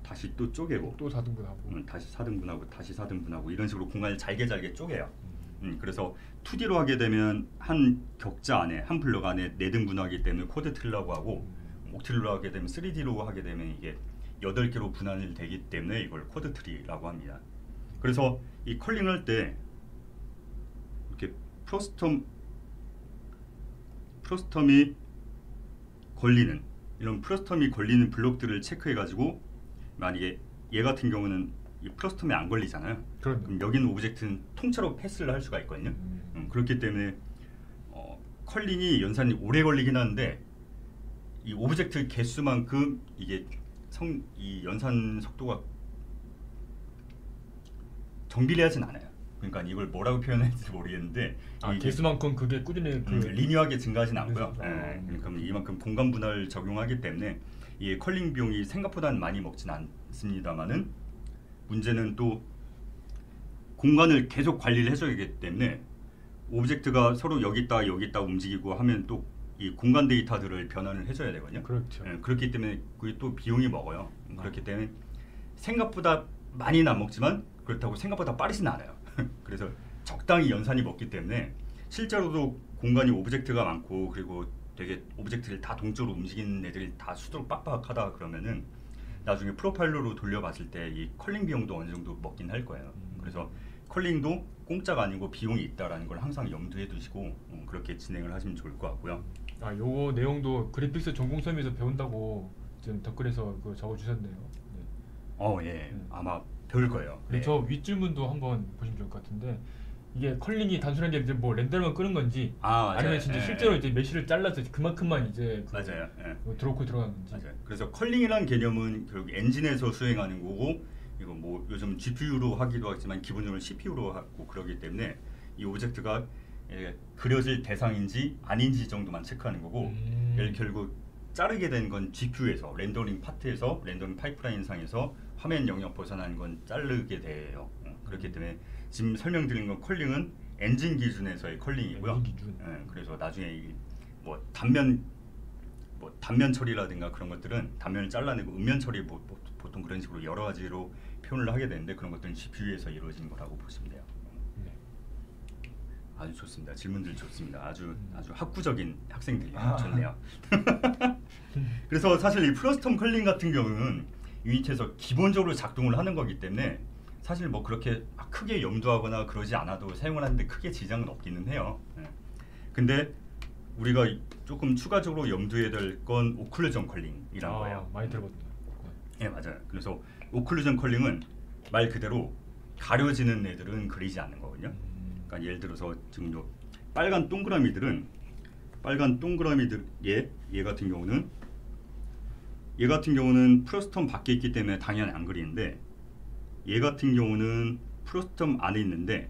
S1: 다시 또 쪼개고
S2: 또 4등분하고
S1: 다시 4등분하고 다시 4등분하고 이런 식으로 공간을 잘게 쪼개요. 그래서 2D로 하게 되면 한 격자 안에 한 블럭 안에 4등분하기 때문에 쿼드 트리라고 하고 옥트리로 하게 되면 3D로 하게 되면 이게 8개로 분할이 되기 때문에 이걸 쿼드 트리라고 합니다. 그래서 이 컬링을 할 때 이렇게 프로스텀이 걸리는 이런 프로스텀이 걸리는 블록들을 체크해 가지고 만약에 얘 같은 경우는 이 프로스텀이 안 걸리잖아요. 그럼 여기 있는 오브젝트는 통째로 패스를 할 수가 있거든요. 그렇기 때문에 컬링이 연산이 오래 걸리긴 하는데 이 오브젝트 개수만큼 이게 이 연산 속도가 정비례하진 않아요. 그러니까 이걸 뭐라고 표현할지 모르겠는데
S2: 개수만큼 그게 꾸준히
S1: 리니어하게 증가하진 않고요. 그러니까 이만큼 공간 분할 적용하기 때문에 이 컬링 비용이 생각보다는 많이 먹진 않습니다만은 문제는 또 공간을 계속 관리를 해줘야 하기 때문에 오브젝트가 서로 여기 있다 움직이고 하면 또 이 공간 데이터들을 변환을 해줘야 되거든요.
S2: 그렇죠.
S1: 그렇기 때문에 그게 또 비용이 먹어요. 그렇기 때문에 생각보다 많이는 안 먹지만 그렇다고 생각보다 빠르진 않아요. 그래서 적당히 연산이 먹기 때문에 실제로도 공간이 오브젝트가 많고 그리고 되게 오브젝트를 다 동적으로 움직이는 애들이 다 수두룩 빡빡하다 그러면은 나중에 프로파일러로 돌려봤을 때 이 컬링 비용도 어느 정도 먹긴 할 거예요. 그래서 컬링도 공짜가 아니고 비용이 있다라는 걸 항상 염두에 두시고 그렇게 진행을 하시면 좋을 것 같고요.
S2: 요거 내용도 그래픽스 전공 수업에서 배운다고 지금 댓글에서 적어주셨네요. 네.
S1: 예. 아마 배울 거예요.
S2: 네. 저 윗줄문도 한번 보시면 좋을 것 같은데 이게 컬링이 단순하게 이제 뭐 렌더만 끄는 건지 아니면 진짜 실제로 이제 메쉬를 잘라서 그만큼만 이제
S1: 맞아요.
S2: 드로우 들어가는 건지.
S1: 맞아요. 그래서 컬링이라는 개념은 결국 엔진에서 수행하는 거고 이거 뭐 요즘 GPU로 하기도 하지만 기본적으로 CPU로 하고 그러기 때문에 이 오브젝트가 그려질 대상인지 아닌지 정도만 체크하는 거고 결국 자르게 된 건 GPU에서 렌더링 파트에서 렌더링 파이프라인 상에서 화면 영역 벗어나는 건 자르게 돼요. 그렇기 때문에 지금 설명드린 건 컬링은 엔진 기준에서의 컬링이고요.
S2: 엔진 기준.
S1: 그래서 나중에 뭐 단면 처리라든가 그런 것들은 단면을 잘라내고 음면 처리 보통 그런 식으로 여러 가지로 표현을 하게 되는데 그런 것들은 GPU에서 이루어진 거라고 보시면 돼요.
S2: 네.
S1: 아주 좋습니다. 질문들 좋습니다. 아주 학구적인 학생들이에요. 좋네요. 그래서 사실 이 프로스텀 컬링 같은 경우는 유니티에서 기본적으로 작동을 하는 거기 때문에 사실 뭐 그렇게 크게 염두하거나 그러지 않아도 사용을 하는데 크게 지장은 없기는 해요. 근데 우리가 조금 추가적으로 염두해야 될 건 오클루전 컬링이란 거예요.
S2: 많이 들어봤네요.
S1: 네, 맞아요. 그래서 오클루전 컬링은 말 그대로 가려지는 애들은 그리지 않는 거거든요. 그러니까 예를 들어서 지금 요 빨간 동그라미들 얘 같은 경우는 프로스텀 밖에 있기 때문에 당연히 안 그리는데 얘 같은 경우는 프로스텀 안에 있는데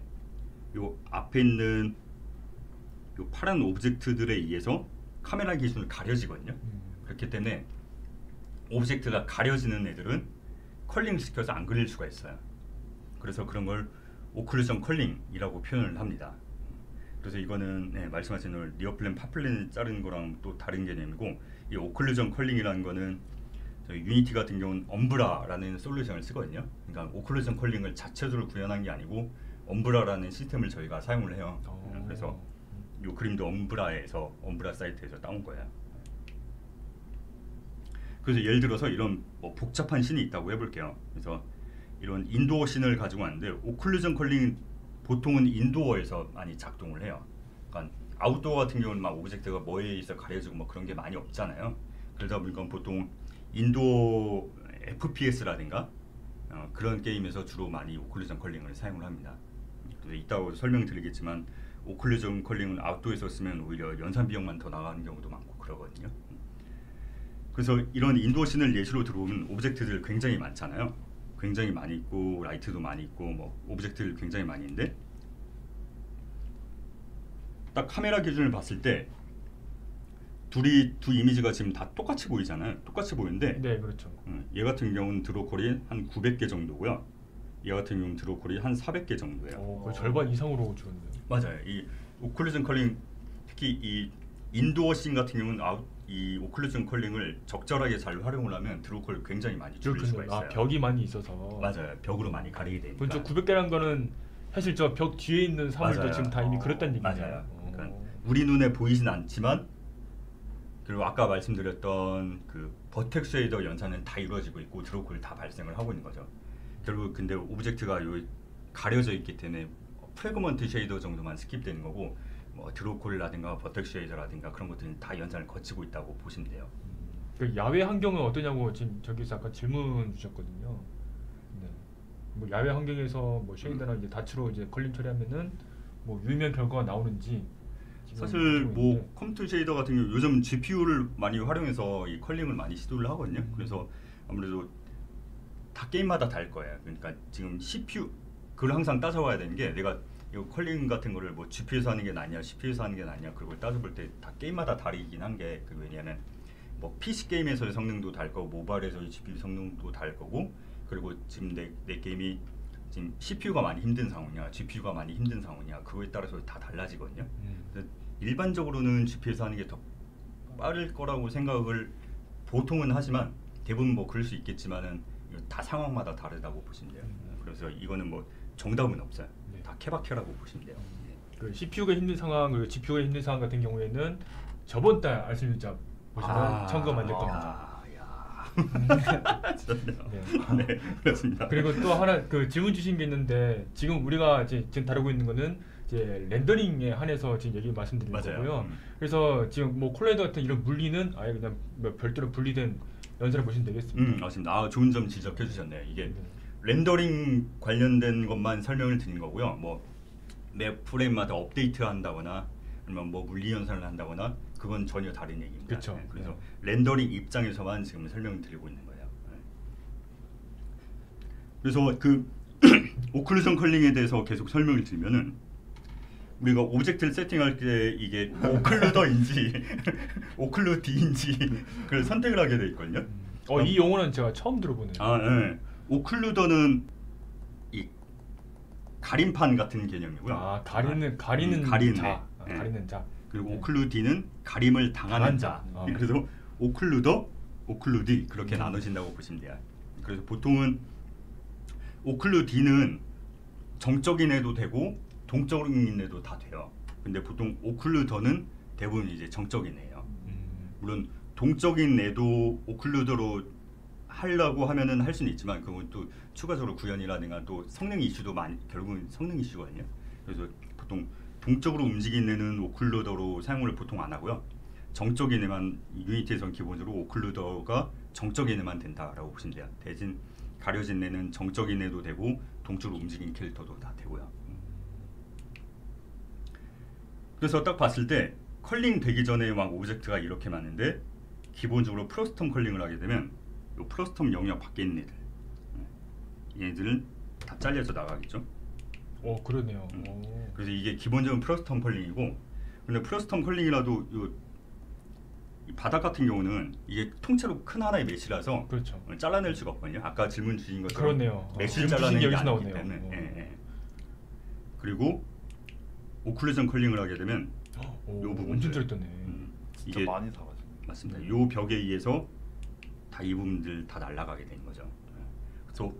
S1: 요 앞에 있는 요 파란 오브젝트들에 의해서 카메라 기준으로 가려지거든요. 그렇기 때문에 오브젝트가 가려지는 애들은 컬링 시켜서 안 그릴 수가 있어요. 그래서 그런 걸 오클루전 컬링이라고 표현을 합니다. 그래서 이거는 말씀하신 대로 리어플랜, 파플랜을 자르는 거랑 또 다른 개념이고 이 오클루전 컬링이라는 거는 저희 유니티 같은 경우는 엄브라라는 솔루션을 쓰거든요. 그러니까 오클루전 컬링을 자체적으로 구현한 게 아니고 엄브라라는 시스템을 저희가 사용을 해요. 그래서 이 그림도 엄브라 사이트에서 따온 거예요. 그래서 예를 들어서 이런 뭐 복잡한 씬이 있다고 해볼게요. 그래서 이런 인도어 씬을 가지고 왔는데 오클루전 컬링 보통은 인도어에서 많이 작동을 해요. 그러니까 아웃도어 같은 경우는 막 오브젝트가 뭐에 있어 가려지고 뭐 그런 게 많이 없잖아요. 그러다 보니까 보통 인도어 FPS라든가 그런 게임에서 주로 많이 오클루전 컬링을 사용을 합니다. 그래서 이따가 설명드리겠지만 오클루전 컬링은 아웃도어에서 쓰면 오히려 연산 비용만 더 나가는 경우도 많고 그러거든요. 그래서 이런 인도어 씬을 예시로 들어보면 오브젝트들 굉장히 많잖아요. 굉장히 많이 있고 라이트도 많이 있고 뭐 오브젝트들 굉장히 많이 있는데 딱 카메라 기준을 봤을 때 두 이미지가 지금 다 똑같이 보이잖아요. 똑같이 보이는데
S2: 네, 그렇죠.
S1: 얘 같은 경우는 드로콜이 한 900개 정도고요. 얘 같은 경우는 드로콜이 한 400개 정도예요.
S2: 거의 절반 이상으로 줄었네요.
S1: 맞아요. 이 오클루전 컬링 특히 이 인도어 씬 같은 경우는 이 오클루전 컬링을 적절하게 잘 활용을 하면 드로콜 굉장히 많이 줄일 수가 있어요.
S2: 벽이 많이 있어서.
S1: 맞아요. 벽으로 많이 가리게 되니까.
S2: 저 900개란 거는 사실 저 벽 뒤에 있는 사물도 지금 다 이미 그렸다는 얘기죠.
S1: 맞아요. 그러니까 우리 눈에 보이진 않지만 그리고 아까 말씀드렸던 그 버텍 쉐이더 연산은 다 이루어지고 있고 드로콜 다 발생을 하고 있는 거죠. 결국 근데 오브젝트가 요 가려져 있기 때문에 프래그먼트 쉐이더 정도만 스킵되는 거고 뭐 드로콜이라든가 버텍 쉐이더라든가 그런 것들은 다 연산을 거치고 있다고 보시면 돼요.
S2: 그 야외 환경은 어떠냐고 지금 저기서 아까 질문 주셨거든요. 네. 뭐 야외 환경에서 뭐 쉐이더나 이제 다츠로 이제 컬링 처리하면은 뭐 유의미한 결과가 나오는지.
S1: 사실 뭐 컴퓨터 쉐이더 같은 경우 요즘 GPU를 많이 활용해서 이 컬링을 많이 시도를 하거든요. 그래서 아무래도 다 게임마다 다를 거예요. 그러니까 지금 CPU 그걸 항상 따져봐야 되는 게 내가 이 컬링 같은 거를 뭐 GPU에서 하는 게 낫냐, CPU에서 하는 게 낫냐 그걸 따져볼 때 다 게임마다 다르긴 한 게 왜냐하면 뭐 PC 게임에서의 성능도 다를 거고 모바일에서의 GPU 성능도 다를 거고 그리고 지금 내 게임이 지금 CPU가 많이 힘든 상황이냐, GPU가 많이 힘든 상황이냐 그거에 따라서 다 달라지거든요. 일반적으로는 GPU에서 하는 게 더 빠를 거라고 생각을 보통은 하지만 대부분 뭐 그럴 수 있겠지만은 다 상황마다 다르다고 보시면 돼요. 그래서 이거는 뭐 정답은 없어요.
S2: 네.
S1: 다 케바케라고 보시면 돼요.
S2: 그 CPU가 힘든 상황, 그리고 GPU가 힘든 상황 같은 경우에는 저번 달 알쓸유자 보시면 참고 만들 겁니다.
S1: 네, 그렇습니다.
S2: 그리고 또 하나 그 질문 주신 게 있는데 지금 우리가 지금 다루고 있는 거는 이제 렌더링에 한해서 지금 얘기 말씀드리는 거고요. 그래서 지금 뭐 콜라이더 같은 이런 물리는 아예 그냥 뭐 별도로 분리된 연산을 보시면 되겠습니다.
S1: 맞습니다. 좋은 점 지적해 주셨네요. 이게 렌더링 관련된 것만 설명을 드린 거고요. 뭐 매 프레임마다 업데이트 한다거나 아니면 뭐 물리 연산을 한다거나 그건 전혀 다른 얘기입니다.
S2: 그렇죠.
S1: 그래서 렌더링 입장에서만 지금 설명을 드리고 있는 거예요. 그래서 그 오클루전 컬링에 대해서 계속 설명을 드리면은 우리가 오브젝트를 세팅할 때 이게 오클루더인지 오클루디인지 그 선택을 하게 돼 있거든요.
S2: 이 용어는 제가 처음 들어보네요.
S1: 네. 오클루더는 이 가림판 같은 개념이고요.
S2: 가리는 자.
S1: 네.
S2: 가리는 자.
S1: 그리고 오클루디는 가림을 당하는 자. 그래서 오클루더, 오클루디 그렇게 나눠진다고 보시면 돼요. 그래서 보통은 오클루디는 정적인 애도 되고 동적인 애도 다 돼요. 근데 보통 오클루더는 대부분 이제 정적인 애예요. 물론 동적인 애도 오클루더로 하려고 하면은 할 수는 있지만 그건 또 추가적으로 구현이라든가 또 성능 이슈도 결국은 성능 이슈거든요. 그래서 보통 동적으로 움직이는 애는 오클루더로 사용을 보통 안 하고요. 정적인 애만 유니티에서는 기본적으로 오클루더가 정적인 애만 된다라고 보시면 돼요. 대신 가려진 애는 정적인 애도 되고 동적으로 움직이는 캐릭터도 다 되고요. 그래서 딱 봤을 때 컬링 되기 전에 막 오브젝트가 이렇게 많은데 기본적으로 프로스텀 컬링을 하게 되면 이 프로스텀 영역 밖에 있는 애들 얘네들은 다 잘려서 나가겠죠.
S2: 그러네요.
S1: 그래서 이게 기본적인 프로스텀 컬링이고, 근데 프로스텀 컬링이라도 이 바닥 같은 경우는 이게 통째로 큰 하나의 메시라서
S2: 그렇죠.
S1: 잘라낼 수가 없거든요. 아까 질문 주신 것처럼
S2: 그러네요.
S1: 메시를 잘라내는 게 아니기
S2: 나오네요.
S1: 때문에. 그리고 오클루전 컬링을 하게 되면 이 부분
S2: 엄청 잘했다네.
S3: 진짜
S1: 이게
S3: 많이 사가지고.
S1: 맞습니다. 이 벽에 의해서 다 이 부분들 다 날아가게 되는 거죠. 그래서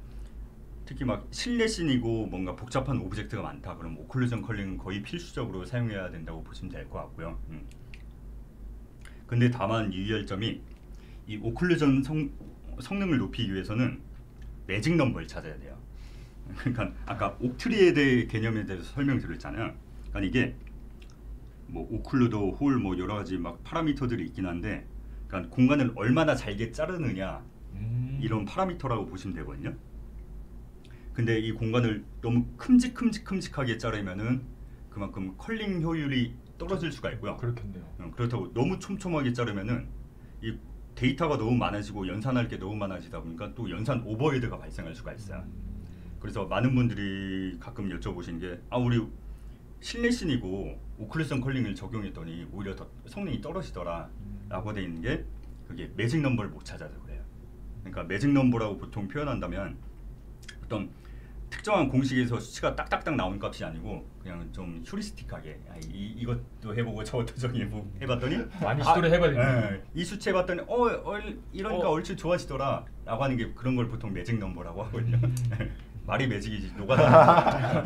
S1: 특히 막 실내 씬이고 뭔가 복잡한 오브젝트가 많다 그럼 오클루전 컬링은 거의 필수적으로 사용해야 된다고 보시면 될 것 같고요. 근데 다만 유의할 점이 이 오클루전 성능을 높이기 위해서는 매직 넘버를 찾아야 돼요. 그러니까 아까 옥트리에 개념에 대해서 설명드렸잖아요. 그러니까 이게 뭐 오클루더, 홀 뭐 여러 가지 막 파라미터들이 있긴 한데, 그러니까 공간을 얼마나 잘게 자르느냐 이런 파라미터라고 보시면 되거든요. 근데 이 공간을 너무 큼직하게 자르면은 그만큼 컬링 효율이 떨어질 수가 있고요.
S2: 그렇겠네요.
S1: 그렇다고 너무 촘촘하게 자르면은 이 데이터가 너무 많아지고 연산할 게 너무 많아지다 보니까 또 연산 오버헤드가 발생할 수가 있어요. 그래서 많은 분들이 가끔 여쭤보시는 게 우리 실내 씬이고 오클루전 컬링을 적용했더니 오히려 더 성능이 떨어지더라 라고 돼 있는 게 그게 매직 넘버를 못 찾아서 그래요. 그러니까 매직 넘버라고 보통 표현한다면 어떤 특정한 공식에서 수치가 딱딱딱 나온 값이 아니고 그냥 좀 휴리스틱하게 이것도 해보고 저것도 해봤더니
S2: 많이 시도를 해봐야
S1: 이 수치 해봤더니 이러니까 얼추 좋아지더라 라고 하는 게 그런 걸 보통 매직 넘버라고 하거든요. 말이 매직이지 녹아다.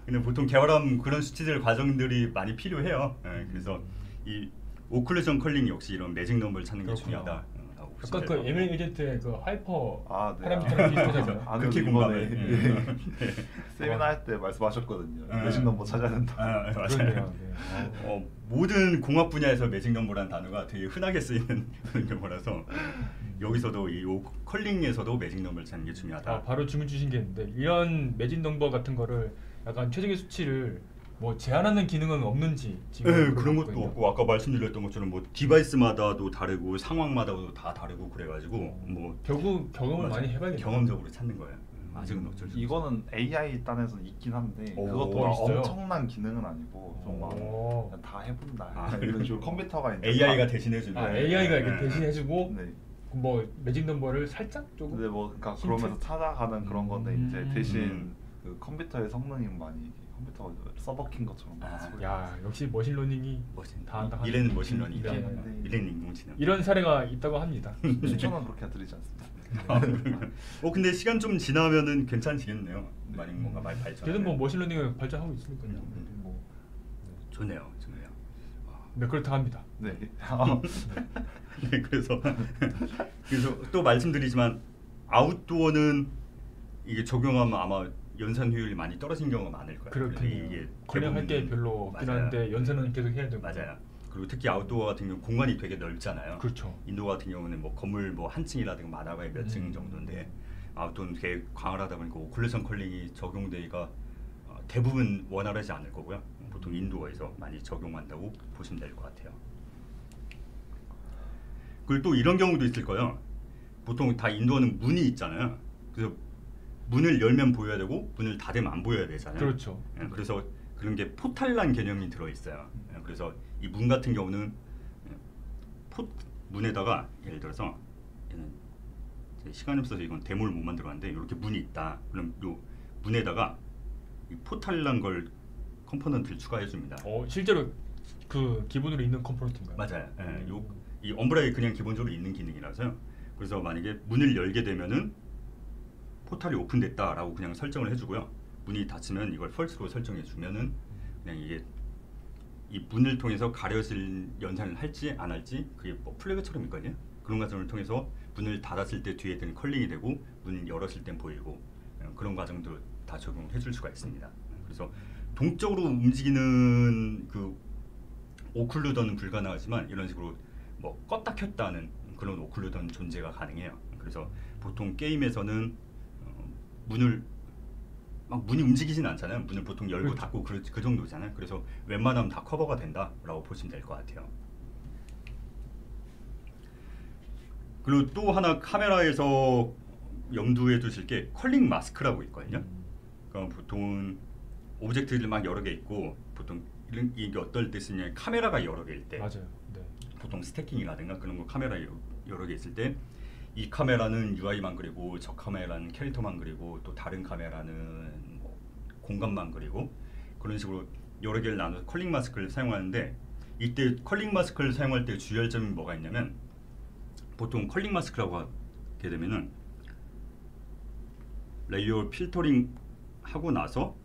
S1: 근데 보통 개발하면 그런 수치들 과정들이 많이 필요해요. 그래서 이 오클루전 컬링 역시 이런 매직 넘버를 찾는 게 중요하다.
S2: 아까 그 ML 에이전트의 그 하이퍼
S3: 네.
S2: 파라미터랑 비슷하잖아요.
S1: 극히 공감해.
S3: 세미나 할 때 말씀하셨거든요. 매직 넘버 찾아야 된다.
S1: 맞아요. 모든 공학 분야에서 매직 넘버라는 단어가 되게 흔하게 쓰이는 용어라서 여기서도 이 컬링에서도 매직 넘버를 찾는 게 중요하다.
S2: 바로 질문 주신 게 있는데 이런 매직 넘버 같은 거를 약간 최적의 수치를 뭐 제한하는 기능은 없는지 지금
S1: 그런 것도 없고 아까 말씀드렸던 것처럼 뭐 디바이스마다도 다르고 상황마다도 다 다르고 그래가지고 뭐
S2: 결국 경험을 많이 해봐야겠네요.
S1: 경험적으로 찾는 거예요. 아직은 어쩔 수 없어요.
S3: 이거는 AI 단에서 있긴 한데 그것도 엄청난 기능은 아니고 좀 그냥 다 해본다 이런 식으로 컴퓨터가 이제
S1: AI가 대신해주는
S2: AI가 이렇게 대신해주고 뭐 매직 넘버를 살짝 조금
S3: 근데 뭐 그러니까 그러면서 찾아가는 그런 건데 이제 대신 그 컴퓨터의 성능이 많이 컴퓨터가 서버킨 것처럼
S2: 야 역시 머신러닝이 다 한다.
S1: 이래는 머신러닝, 이래는 인공지능.
S2: 이런 사례가 있다고 합니다.
S3: 추천은 그렇게 드리지 않습니다.
S1: 근데 시간 좀 지나면은 괜찮지겠네요. 만약 뭔가 많이 발전.
S2: 걔는 뭐 머신러닝을 발전하고 있으니까요. 뭐
S1: 좋네요.
S2: 네 그렇다 합니다.
S3: 네.
S1: 네 그래서 또 말씀드리지만 아웃도어는 이게 적용하면 아마 연산 효율이 많이 떨어진 경우가 많을 거예요.
S2: 그렇군요. 이게 컬링할 게 별로 없긴 한데 연산은 계속 해야 되고.
S1: 맞아요. 그리고 특히 아웃도어 같은 경우 공간이 되게 넓잖아요.
S2: 그렇죠.
S1: 인도 같은 경우는 뭐 건물 뭐 한 층이라든가 많아봐야 몇 층 정도인데 아웃도어는 되게 광활하다 보니까 오클루전 컬링이 적용되기가 대부분 원활하지 않을 거고요. 보통 인도어에서 많이 적용한다고 보시면 될 것 같아요. 그리고 또 이런 경우도 있을 거예요. 보통 다 인도어는 문이 있잖아요. 그래서 문을 열면 보여야 되고 문을 닫으면 안 보여야 되잖아요.
S2: 그렇죠.
S1: 그래서 그런 게 포탈란 개념이 들어있어요. 그래서 이 문 같은 경우는 문에다가 예를 들어서 얘는 시간이 없어서 이건 데모를 못 만들었는데 이렇게 문이 있다. 그럼 요 문에다가 이 포탈란 걸 컴포넌트를 추가해 줍니다.
S2: 실제로 그 기본으로 있는 컴포넌트인가요?
S1: 맞아요. 이 엄브라에 그냥 기본적으로 있는 기능이라서요. 그래서 만약에 문을 열게 되면은 포탈이 오픈됐다라고 그냥 설정을 해주고요. 문이 닫히면 이걸 false로 설정해 주면은 그냥 이게 이 문을 통해서 가려질 연산을 할지 안 할지 그게 뭐 플래그처럼 있거든요. 그런 과정을 통해서 문을 닫았을 때 뒤에 는 컬링이 되고 문을 열었을 땐 보이고 그런 과정도 다 적용을 해줄 수가 있습니다. 그래서 동적으로 움직이는 그 오클루더는 불가능하지만 이런 식으로 뭐 껐다 켰다 하는 그런 오클루더는 존재가 가능해요. 그래서 보통 게임에서는 문이 움직이진 않잖아요. 문을 보통 열고
S2: 그렇죠.
S1: 닫고 그 정도잖아요. 그래서 웬만하면 다 커버가 된다라고 보시면 될 것 같아요. 그리고 또 하나 카메라에서 염두에 두실 게 컬링 마스크라고 있거든요. 그러니까 보통 오브젝트들이 막 여러 개 있고 보통 이게 어떨 때 쓰냐 카메라가 여러 개일 때
S2: 맞아요. 네.
S1: 보통 스태킹이라든가 그런 거 카메라 여러 개 있을 때 이 카메라는 UI만 그리고 저 카메라는 캐릭터만 그리고 또 다른 카메라는 뭐 공간만 그리고 그런 식으로 여러 개를 나눠서 컬링 마스크를 사용하는데 이때 컬링 마스크를 사용할 때 주의할 점이 뭐가 있냐면 보통 컬링 마스크라고 하게 되면은 레이어 필터링 하고 나서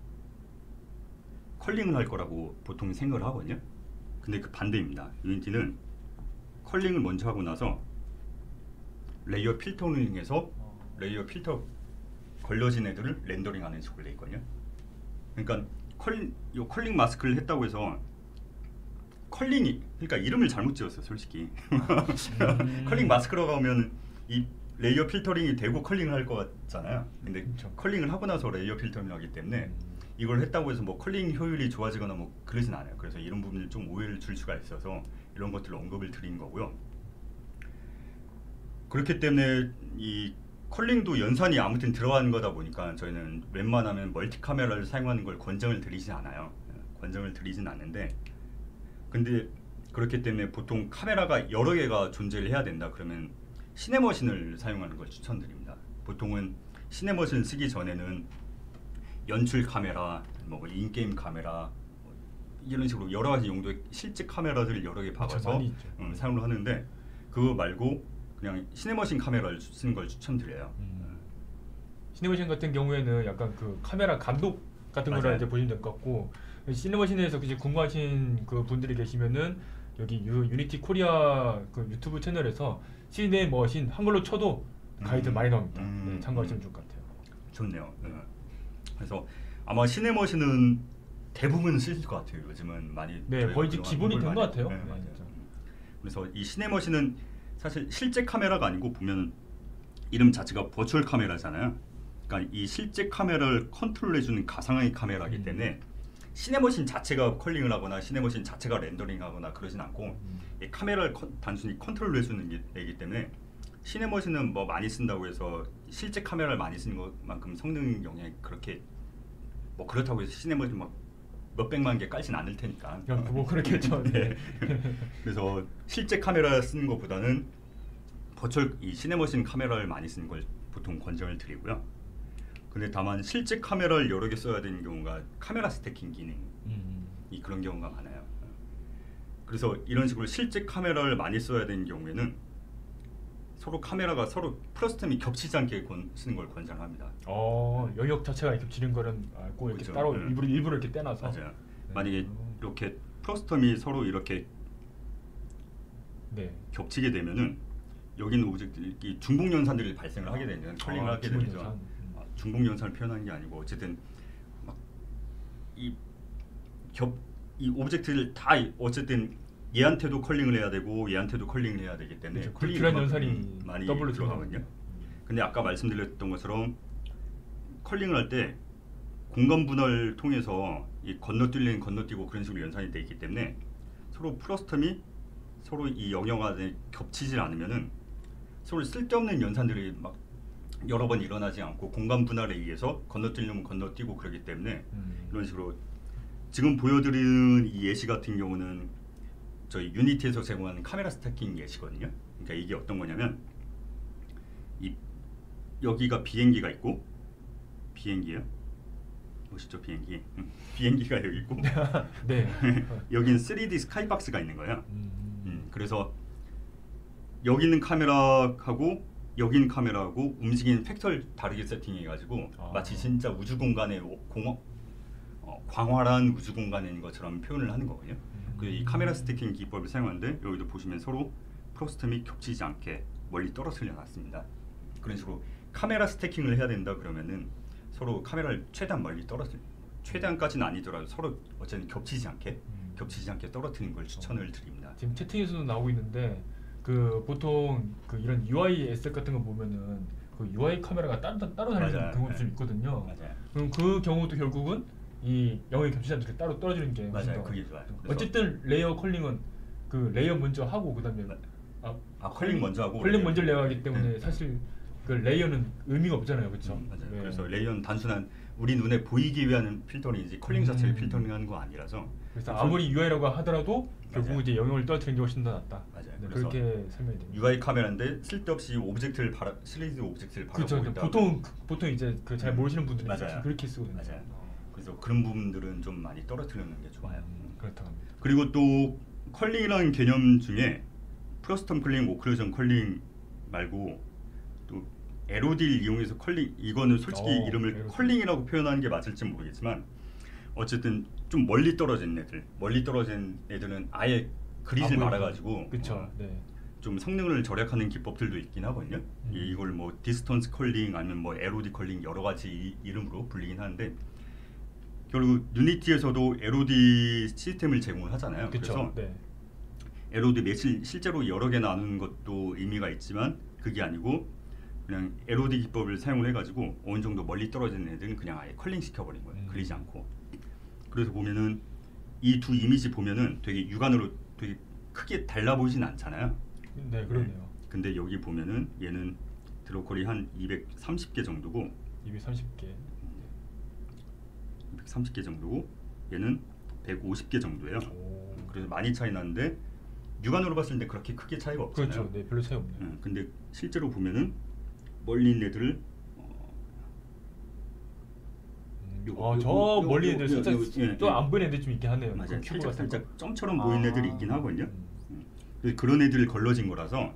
S1: 컬링을 할 거라고 보통 생각을 하거든요. 근데 그 반대입니다. 유니티는 컬링을 먼저 하고 나서 레이어 필터링해서 레이어 필터 걸러진 애들을 렌더링하는 식으로 돼 있거든요. 그러니까 컬링 마스크를 했다고 해서 컬링이 그러니까 이름을 잘못 지었어 솔직히. 컬링 마스크라고 하면 이 레이어 필터링이 되고 컬링을 할 것 같잖아요. 근데
S2: 그렇죠.
S1: 컬링을 하고 나서 레이어 필터링을 하기 때문에 이걸 했다고 해서 뭐 컬링 효율이 좋아지거나 뭐 그러진 않아요. 그래서 이런 부분을 좀 오해를 줄 수가 있어서 이런 것들을 언급을 드린 거고요. 그렇기 때문에 이 컬링도 연산이 아무튼 들어가는 거다 보니까 저희는 웬만하면 멀티 카메라를 사용하는 걸 권장을 드리지 않아요. 권장을 드리진 않는데 근데 그렇기 때문에 보통 카메라가 여러 개가 존재를 해야 된다 그러면 시네머신을 사용하는 걸 추천드립니다. 보통은 시네머신을 쓰기 전에는 연출 카메라, 뭐 인게임 카메라 이런 식으로 여러 가지 용도의 실제 카메라들을 여러 개 박아서 사용을 하는데 그거 말고 그냥 시네머신 카메라를 쓰는 걸 추천드려요.
S2: 시네머신 같은 경우에는 약간 그 카메라 감독 같은 거를 이제 보시면 될 것 같고 시네머신에서 이제 궁금하신 그 분들이 계시면은 여기 유니티 코리아 그 유튜브 채널에서 시네머신 한글로 쳐도 가이드 많이 나옵니다. 네, 참고하시면 좋을 것 같아요.
S1: 좋네요. 그래서 아마 시네머신은 대부분 쓰실 것 같아요. 요즘은 많이
S2: 거의 이제 기본이 된 것 같아요.
S1: 맞아요. 그래서 이 시네머신은 사실 실제 카메라가 아니고 보면 이름 자체가 버추얼 카메라잖아요. 그러니까 이 실제 카메라를 컨트롤해주는 가상의 카메라이기 때문에 시네머신 자체가 컬링을 하거나 시네머신 자체가 렌더링하거나 그러진 않고 이 카메라를 단순히 컨트롤해주는 애이기 때문에 시네머신은 뭐 많이 쓴다고 해서 실제 카메라를 많이 쓰는 것만큼 성능 영향이 그렇게 뭐 그렇다고 해서 시네머신 막 몇백만 개 깔진 않을 테니까.
S2: 뭐 그렇겠죠.
S1: 네. 그래서 실제 카메라 쓰는 것보다는 버추얼 이 시네머신 카메라를 많이 쓰는 걸 보통 권장을 드리고요. 근데 다만 실제 카메라를 여러 개 써야 되는 경우가 카메라 스태킹 기능이 그런 경우가 많아요. 그래서 이런 식으로 실제 카메라를 많이 써야 되는 경우에는 서로 카메라가 서로 프러스텀이 겹치지 않게 쓰는 걸 권장합니다.
S2: 영역 자체가 겹치는 거는 알고 이렇게
S1: 그렇죠.
S2: 따로 일부러 이렇게 떼놔서.
S1: 맞아요. 만약에 이렇게 프러스텀이 서로 이렇게 겹치게 되면은 여기는 오브젝트들이 중복 연산들이 발생을 하게 되면 컬링을 하게 되죠. 중복 연산을 표현하는 게 아니고 어쨌든 막 이 오브젝트를 다 어쨌든 얘한테도 컬링을 해야 되고 얘한테도 컬링을 해야 되기 때문에
S2: 그렇죠. 불필요한 연산이
S1: 많이
S2: 더블로
S1: 들어가거든요. 근데 아까 말씀드렸던 것처럼 컬링을 할 때 공간 분할을 통해서 이 건너뛰고 그런 식으로 연산이 돼 있기 때문에 서로 프러스텀이 서로 이 영역 안에 겹치질 않으면은 서로 쓸데없는 연산들이 막 여러 번 일어나지 않고 공간 분할에 의해서 건너뛰려면 건너뛰고 그러기 때문에 이런 식으로 지금 보여드리는 이 예시 같은 경우는 저희 유니티에서 제공하는 카메라 스태킹 예시거든요. 그러니까 이게 어떤 거냐면 여기가 비행기가 있고 비행기요. 멋있죠 비행기. 비행기가 여기 있고
S2: 네.
S1: 여기는 3D 스카이박스가 있는 거예요. 그래서 여기 있는 카메라하고 여기 있는 카메라하고 움직이는 팩터를 다르게 세팅해가지고 마치 진짜 우주 공간에 광활한 우주 공간에 있는 것처럼 표현을 하는 거거든요. 그래서 이 카메라 스태킹 기법을 사용하는데 여기도 보시면 서로 프로스텀이 겹치지 않게 멀리 떨어뜨려 놨습니다. 그런 식으로 카메라 스태킹을 해야 된다 그러면은 서로 카메라를 최대한 멀리 최대한까지는 아니더라도 서로 어쨌든 겹치지 않게 떨어뜨리는 걸 추천을 드립니다.
S2: 지금 채팅에서도 나오고 있는데 그 보통 그 이런 UI 에셋 같은 거 보면은 그 UI 카메라가 따로 다니는 경우도 좀 있거든요.
S1: 맞아요.
S2: 그럼 그 경우도 결국은 이 영역이 겹치지 않게 따로 떨어지는 게
S1: 맞아요. 그게 좋아요.
S2: 어쨌든 레이어 컬링은 그 레이어 먼저 하고 그다음에
S1: 컬링 먼저 하고
S2: 컬링 먼저 레이어하기 때문에 사실 그 레이어는 의미가 없잖아요, 그렇죠?
S1: 맞아요. 네. 그래서 레이어는 단순한 우리 눈에 보이기 위한 필터링이지 컬링 자체를 필터링하는 거 아니라서.
S2: 그래서 아무리 UI라고 하더라도 결국 이제 영역을 떨어뜨리는 게 훨씬 더 낫다.
S1: 맞아요.
S2: 네, 그렇게 설명이 됩니다.
S1: UI 카메라인데 쓸데없이 오브젝트를 3D 오브젝트를 바라보고 있다.
S2: 보통 이제 그 잘 모르시는 분들이 그렇게 쓰거든요.
S1: 맞아요. 그래서 그런 부분들은 좀 많이 떨어뜨리는 게 좋아요.
S2: 그렇다고 합니다.
S1: 그리고 또 컬링이라는 개념 중에 프로스텀 컬링, 오클루전 컬링 말고 또 LOD를 이용해서 컬링, 이거는 솔직히 이름을 LOD. 컬링이라고 표현하는 게 맞을지 모르겠지만 어쨌든 좀 멀리 떨어진 애들은 아예 그리질 말아가지고
S2: 네.
S1: 좀 성능을 절약하는 기법들도 있긴 하거든요. 이걸 뭐 디스턴스 컬링 아니면 뭐 LOD 컬링 여러 가지 이름으로 불리긴 하는데 결국 유니티에서도 LOD 시스템을 제공을 하잖아요. 그래서
S2: 네.
S1: LOD 매실 실제로 여러 개 나누는 것도 의미가 있지만 그게 아니고 그냥 LOD 기법을 사용을 해가지고 어느 정도 멀리 떨어지는 애들은 그냥 아예 컬링 시켜버린 거예요. 그리지 않고. 그래서 보면은 이 두 이미지 보면은 되게 육안으로 되게 크게 달라 보이진 않잖아요.
S2: 네, 그러네요.
S1: 근데 여기 보면은 얘는 드로컬이 한 230개 정도고 230개 정도고 얘는 150개 정도예요. 그래서 많이 차이 나는데 육안으로 봤을 때 그렇게 크게 차이가 없잖아요.
S2: 그렇죠. 네, 별로 차이 없네요.
S1: 근데 실제로 보면은 멀리 있는 애들을
S2: 저 멀리 애들 살짝 또 안 보이는 애들 좀 있긴 하네요.
S1: 맞아요. 살짝 점처럼 보이는 애들이 있긴 하거든요. 그런 애들이 걸러진 거라서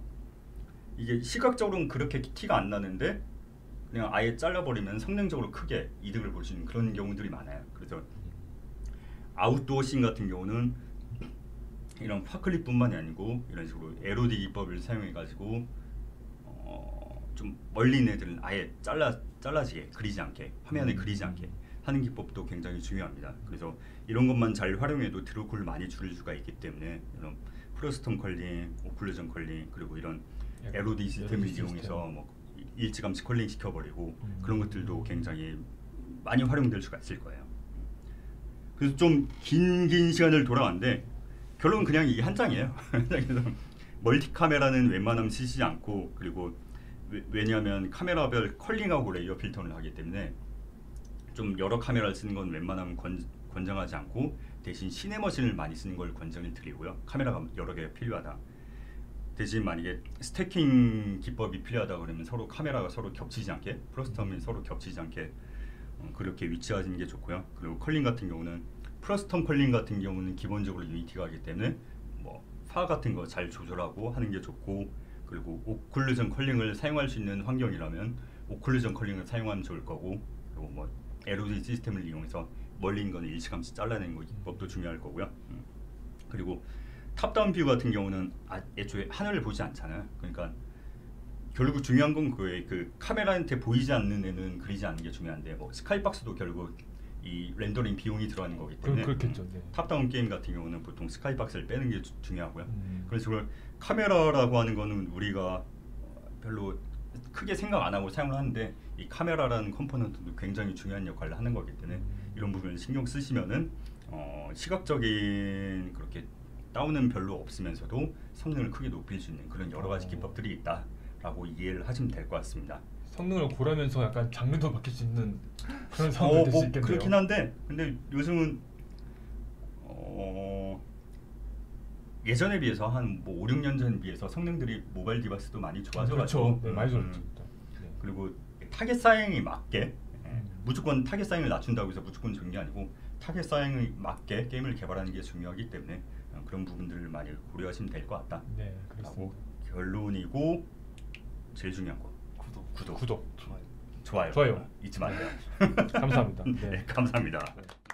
S1: 이게 시각적으로는 그렇게 티가 안 나는데 그냥 아예 잘라버리면 성능적으로 크게 이득을 볼 수 있는 그런 경우들이 많아요. 그래서 아웃도어 씬 같은 경우는 이런 파클립뿐만이 아니고 이런 식으로 LOD 기법을 사용해가지고 좀 멀리 있는 애들은 아예 잘라지게 그리지 않게 화면에 그리지 않게 하는 기법도 굉장히 중요합니다. 그래서 이런 것만 잘 활용해도 드로콜을 많이 줄일 수가 있기 때문에 이런 프로스텀 컬링, 오클루전 컬링 그리고 이런 LOD 시스템을 이용해서 뭐 일찌감치 컬링 시켜버리고 그런 것들도 굉장히 많이 활용될 수가 있을 거예요. 그래서 좀 긴 시간을 돌아왔는데 결론은 그냥 이 한 장이에요. 그래서 멀티 카메라는 웬만하면 쓰시지 않고 그리고 왜냐하면 카메라별 컬링하고 레이어 필터를 하기 때문에 좀 여러 카메라를 쓰는 건 웬만하면 권장하지 않고 대신 시네머신을 많이 쓰는 걸 권장을 드리고요. 카메라가 여러 개가 필요하다. 대신 만약에 스태킹 기법이 필요하다 그러면 서로 카메라가 서로 겹치지 않게 프로스텀이 서로 겹치지 않게 그렇게 위치하시는 게 좋고요. 그리고 컬링 같은 경우는 프로스텀 컬링 같은 경우는 기본적으로 유니티가 하기 때문에 뭐 파 같은 거 잘 조절하고 하는 게 좋고 그리고 오클루전 컬링을 사용할 수 있는 환경이라면 오클루전 컬링을 사용하면 좋을 거고 그리고 뭐 LOD 시스템을 이용해서 멀리 있는 건 일찌감치 잘라내는 것도 중요할 거고요. 그리고 탑다운 뷰 같은 경우는 애초에 하늘을 보지 않잖아요. 그러니까 결국 중요한 건 그 카메라한테 보이지 않는 애는 그리지 않는 게 중요한데 뭐 스카이박스도 결국 이 렌더링 비용이 들어가는 거기 때문에
S2: 그렇겠죠. 네.
S1: 탑다운 게임 같은 경우는 보통 스카이박스를 빼는 게 중요하고요. 그래서 카메라라고 하는 거는 우리가 별로 크게 생각 안 하고 사용을 하는데 이 카메라라는 컴포넌트도 굉장히 중요한 역할을 하는 거기 때문에 이런 부분을 신경 쓰시면은 시각적인 그렇게 다운은 별로 없으면서도 성능을 크게 높일 수 있는 그런 여러 가지 기법들이 있다라고 이해를 하시면 될 것 같습니다.
S2: 성능을 고르면서 약간 장르도 바뀔 수 있는 그런 상황이 될 수 있겠네요.
S1: 그렇긴 한데 근데 요즘은 예전에 비해서 한 뭐 5, 6년 전 비해서 성능들이 모바일 디바이스도 많이 좋아져가지고
S2: 그렇죠. 네, 많이 좋아졌죠. 네.
S1: 그리고 타겟 사양에 맞게 무조건 타겟 사양을 낮춘다고 해서 무조건 좋은 게 아니고 타겟 사양에 맞게 게임을 개발하는 게 중요하기 때문에 그런 부분들을 많이 고려하시면 될 것 같다.
S2: 네, 그렇습니다.
S1: 결론이고 제일 중요한 거 구독,
S2: 좋아요.
S1: 좋아요 잊지 마세요.
S2: 감사합니다.
S1: 네, 감사합니다.